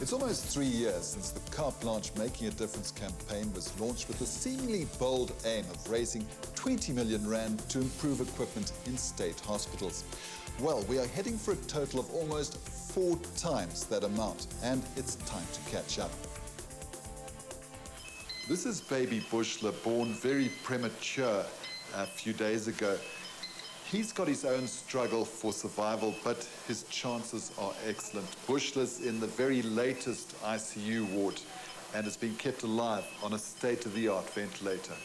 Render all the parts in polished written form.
It's almost 3 years since the Carte Blanche Making a Difference campaign was launched with the seemingly bold aim of raising 20 million rand to improve equipment in state hospitals. Well, we are heading for a total of almost 4 times that amount, and it's time to catch up. This is baby Bushler, born very premature a few days ago. He's got his own struggle for survival, but his chances are excellent. Bushler's in the very latest ICU ward and has been kept alive on a state-of-the-art ventilator.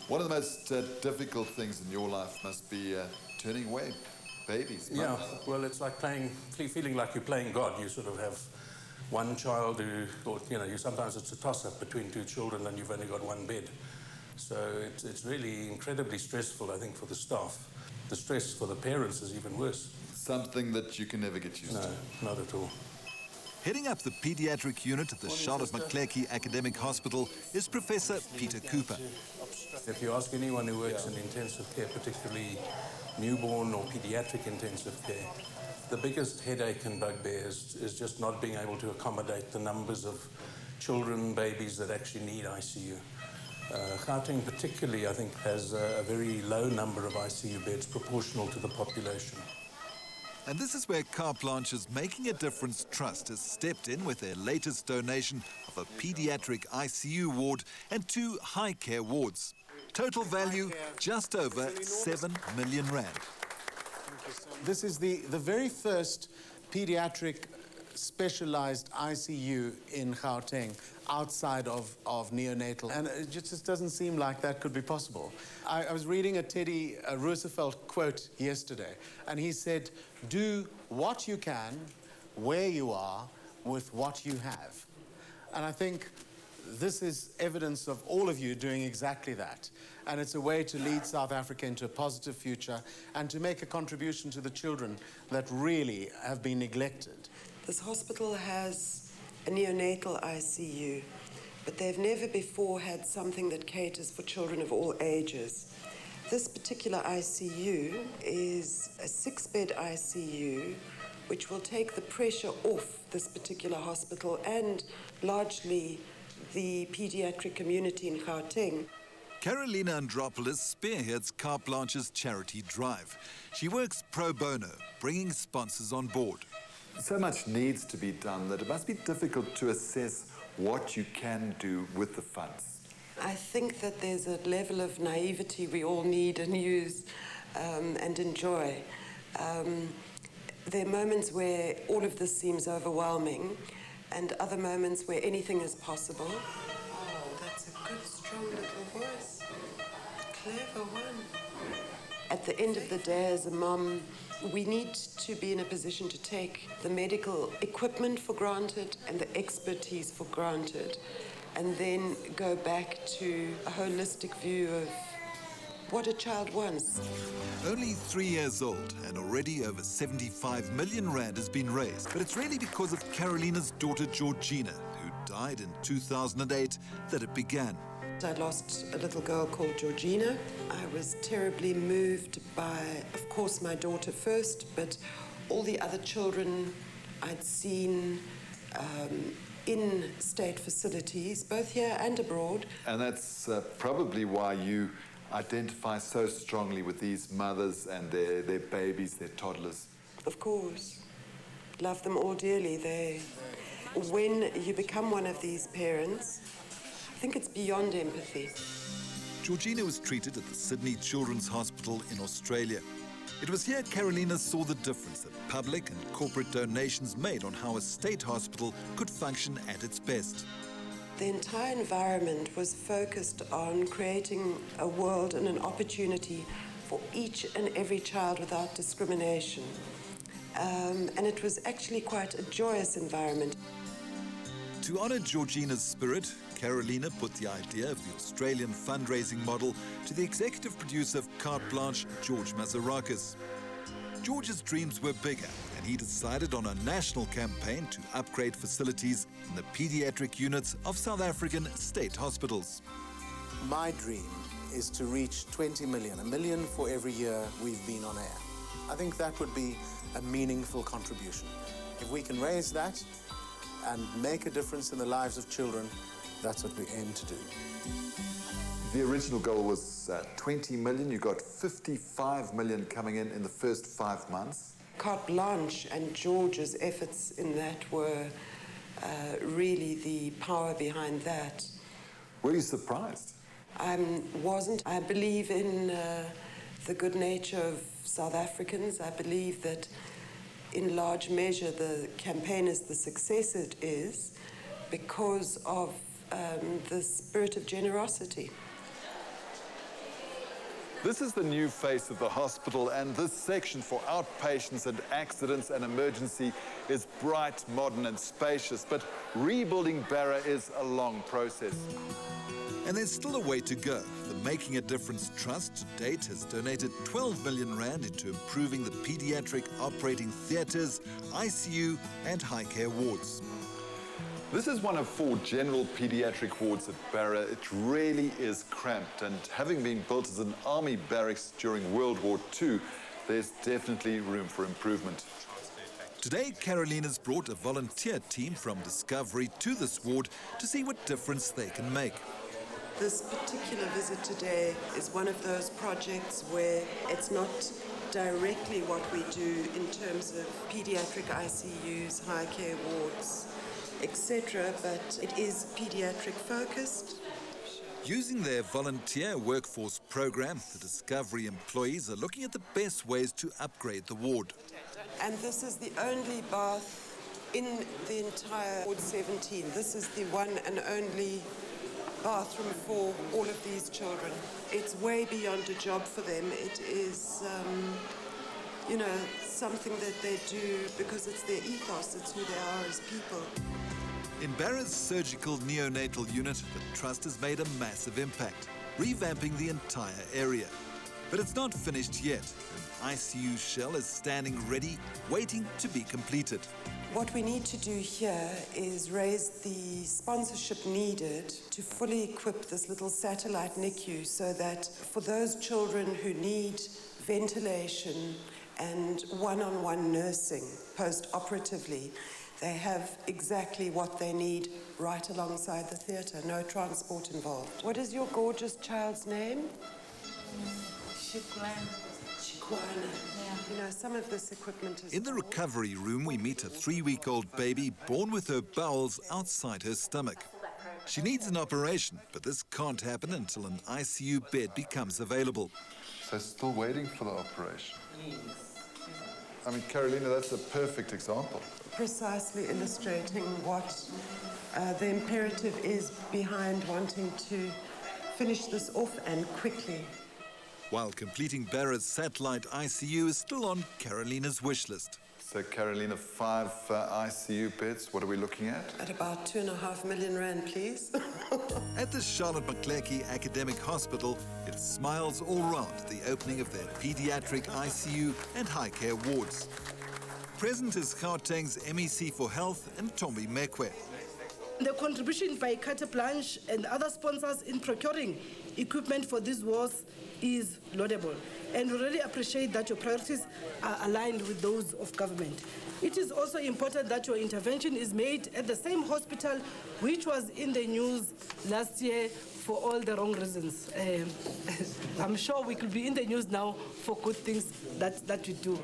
One of the most difficult things in your life must be turning away babies. Yeah, well, it's like feeling like you're playing God. You sort of have one child sometimes it's a toss-up between 2 children and you've only got 1 bed. So it's really incredibly stressful, I think, for the staff. The stress for the parents is even worse. Something that you can never get used to. No, not at all. Heading up the paediatric unit at the Charlotte Maclechie Academic Hospital is Professor Peter Cooper. If you ask anyone who works in intensive care, particularly newborn or pediatric intensive care, the biggest headache and bugbear is just not being able to accommodate the numbers of children, babies that actually need ICU. Gauteng particularly, I think, has a very low number of ICU beds proportional to the population. And this is where Carte Blanche's Making a Difference Trust has stepped in with their latest donation of a paediatric ICU ward and 2 high care wards. Total value, just over 7 million rand. This is the very first pediatric specialized ICU in Gauteng outside of neonatal, and it just doesn't seem like that could be possible. I was reading a Roosevelt quote yesterday, and he said, "Do what you can, where you are, with what you have." And I think this is evidence of all of you doing exactly that. And it's a way to lead South Africa into a positive future and to make a contribution to the children that really have been neglected. This hospital has a neonatal ICU, but they've never before had something that caters for children of all ages. This particular ICU is a 6-bed ICU, which will take the pressure off this particular hospital and largely the pediatric community in Gauteng. Carolina Andropoulos spearheads Carte Blanche's charity drive. She works pro bono, bringing sponsors on board. So much needs to be done that it must be difficult to assess what you can do with the funds. I think that there's a level of naivety we all need and use and enjoy. There are moments where all of this seems overwhelming and other moments where anything is possible. Oh, that's a good, strong little voice. Clever one. At the end of the day, as a mum, we need to be in a position to take the medical equipment for granted and the expertise for granted, and then go back to a holistic view of what a child wants. Only 3 years old, and already over 75 million rand has been raised. But it's really because of Carolina's daughter Georgina, who died in 2008, that it began. I lost a little girl called Georgina. I was terribly moved by, of course, my daughter first, but all the other children I'd seen in state facilities, both here and abroad. And that's probably why you identify so strongly with these mothers and their babies, their toddlers. Of course. Love them all dearly. When you become one of these parents, I think it's beyond empathy. Georgina was treated at the Sydney Children's Hospital in Australia. It was here Carolina saw the difference that public and corporate donations made on how a state hospital could function at its best. The entire environment was focused on creating a world and an opportunity for each and every child without discrimination. And it was actually quite a joyous environment. To honor Georgina's spirit, Carolina put the idea of the Australian fundraising model to the executive producer of Carte Blanche, George Mazarakis. George's dreams were bigger, and he decided on a national campaign to upgrade facilities in the paediatric units of South African state hospitals. My dream is to reach 20 million, 1 million for every year we've been on air. I think that would be a meaningful contribution. If we can raise that and make a difference in the lives of children, that's what we aim to do. The original goal was 20 million. You got 55 million coming in the first 5 months. Carte Blanche and George's efforts in that were really the power behind that. Were you surprised? I wasn't. I believe in the good nature of South Africans. I believe that in large measure the campaign is the success it is because of the spirit of generosity. This is the new face of the hospital, and this section for outpatients and accidents and emergency is bright, modern and spacious, but rebuilding Barra is a long process. And there's still a way to go. The Making a Difference Trust to date has donated 12 million rand into improving the pediatric operating theatres, ICU and high care wards. This is one of 4 general pediatric wards at Barra. It really is cramped, and having been built as an army barracks during World War II, there's definitely room for improvement. Today, Carolina's brought a volunteer team from Discovery to this ward to see what difference they can make. This particular visit today is one of those projects where it's not directly what we do in terms of pediatric ICUs, high care wards, etc., but it is pediatric focused. Using their volunteer workforce program, the Discovery employees are looking at the best ways to upgrade the ward. And this is the only bath in the entire Ward 17. This is the one and only bathroom for all of these children. It's way beyond a job for them. It is, something that they do because it's their ethos, it's who they are as people. In Barra's surgical neonatal unit, the Trust has made a massive impact, revamping the entire area. But it's not finished yet. An ICU shell is standing ready, waiting to be completed. What we need to do here is raise the sponsorship needed to fully equip this little satellite NICU so that for those children who need ventilation and one-on-one nursing post-operatively, they have exactly what they need right alongside the theatre, no transport involved. What is your gorgeous child's name? Shikwana. Yeah. Some of this equipment is... In the recovery room, we meet a 3-week-old baby born with her bowels outside her stomach. She needs an operation, but this can't happen until an ICU bed becomes available. So still waiting for the operation? I mean, Carolina, that's a perfect example. Precisely illustrating what the imperative is behind wanting to finish this off and quickly. While completing Barra's satellite ICU is still on Carolina's wish list. So, Carolina, 5 ICU beds, what are we looking at? At about 2.5 million rand, please. At the Charlotte Maclechie Academic Hospital, it smiles all round at the opening of their pediatric ICU and high care wards. Present is Gauteng's MEC for Health and Tombi Mekwe. The contribution by Carte Blanche and other sponsors in procuring equipment for these wards is laudable, and we really appreciate that your priorities are aligned with those of government. It is also important that your intervention is made at the same hospital which was in the news last year for all the wrong reasons. I'm sure we could be in the news now for good things that we do.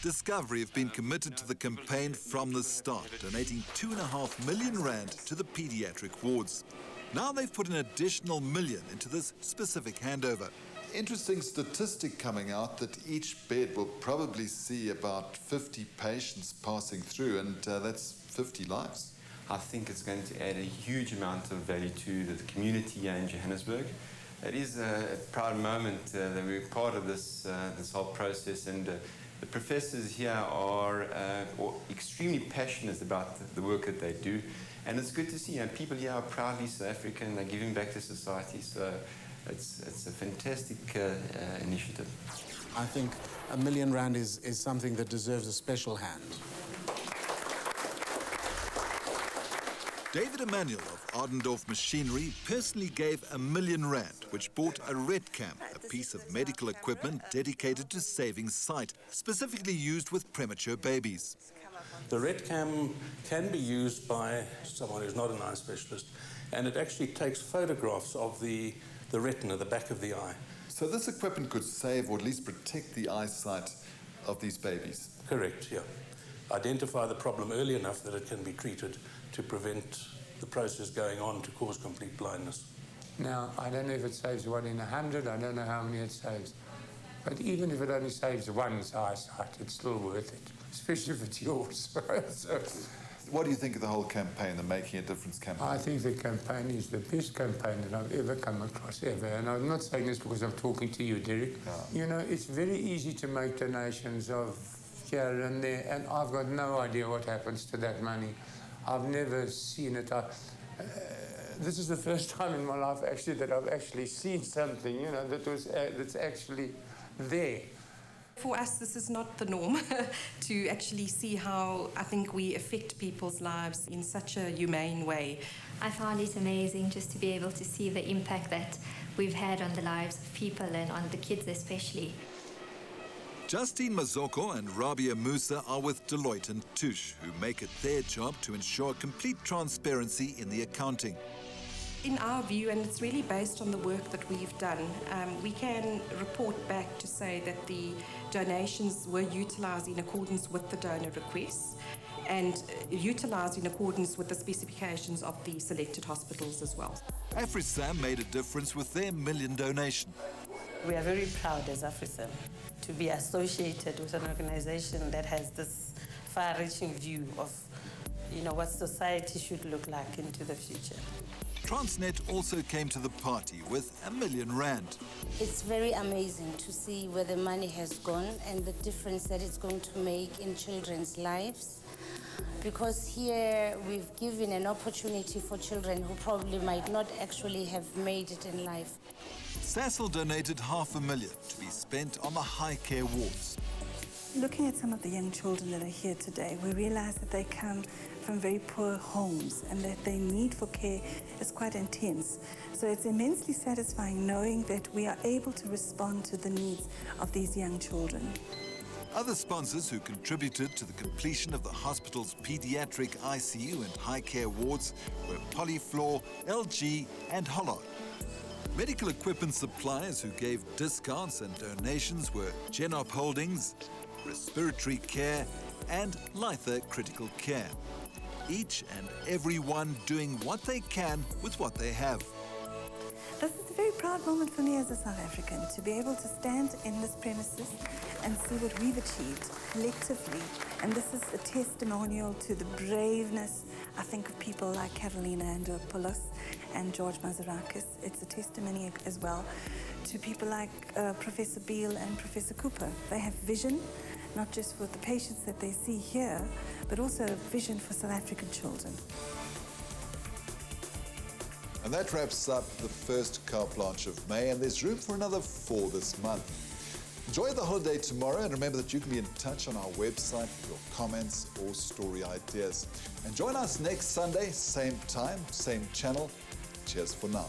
Discovery have been committed to the campaign from the start, donating 2.5 million rand to the pediatric wards. Now they've put an additional $1 million into this specific handover. Interesting statistic coming out that each bed will probably see about 50 patients passing through, and that's 50 lives. I think it's going to add a huge amount of value to the community here in Johannesburg. It is a proud moment that we're part of this whole process, and the professors here are extremely passionate about the work that they do. And it's good to see people here are proudly South African, they're giving back to society, so it's a fantastic initiative. I think R1 million is something that deserves a special hand. David Emmanuel of Ardendorf Machinery personally gave R1 million rand, which bought a red cam, a piece of medical equipment dedicated to saving sight, specifically used with premature babies. The RetCam can be used by someone who's not an eye specialist, and it actually takes photographs of the retina, the back of the eye. So this equipment could save or at least protect the eyesight of these babies? Correct, yeah. Identify the problem early enough that it can be treated to prevent the process going on to cause complete blindness. Now, I don't know if it saves 1 in 100, I don't know how many it saves. But even if it only saves one's eyesight, it's still worth it, especially if it's yours. So, what do you think of the whole campaign, the Making a Difference campaign? I think the campaign is the best campaign that I've ever come across, ever. And I'm not saying this because I'm talking to you, Derek. You know, it's very easy to make donations of here and there, and I've got no idea what happens to that money. I've never seen it. This is the first time in my life, actually, that I've actually seen something, you know, that's actually there. For us, this is not the norm to actually see how I think we affect people's lives in such a humane way. I found it amazing just to be able to see the impact that we've had on the lives of people and on the kids especially. Justine Mazoko and Rabia Musa are with Deloitte and Touche, who make it their job to ensure complete transparency in the accounting. In our view, and it's really based on the work that we've done, we can report back to say that the donations were utilised in accordance with the donor requests and utilised in accordance with the specifications of the selected hospitals as well. AfriSam made a difference with their $1 million donation. We are very proud as AfriSam to be associated with an organisation that has this far-reaching view of, you know, what society should look like into the future. Transnet also came to the party with R1 million. It's very amazing to see where the money has gone and the difference that it's going to make in children's lives. Because here we've given an opportunity for children who probably might not actually have made it in life. Cecil donated $500,000 to be spent on the high care wards. Looking at some of the young children that are here today, we realize that they come from very poor homes and that their need for care is quite intense. So it's immensely satisfying knowing that we are able to respond to the needs of these young children. Other sponsors who contributed to the completion of the hospital's Pediatric ICU and high care wards were Polyfloor, LG and Hollard. Medical equipment suppliers who gave discounts and donations were Genop Holdings, Respiratory Care and Litha Critical Care. Each and every one doing what they can with what they have. This is a very proud moment for me as a South African to be able to stand in this premises and see what we've achieved collectively. And this is a testimonial to the braveness, I think, of people like Carolina Andropoulos and George Mazarakis. It's a testimony as well to people like Professor Beale and Professor Cooper. They have vision, not just for the patients that they see here, but also vision for South African children. And that wraps up the first Carte Blanche of May, and there's room for another 4 this month. Enjoy the holiday tomorrow, and remember that you can be in touch on our website with your comments or story ideas. And join us next Sunday, same time, same channel. Cheers for now.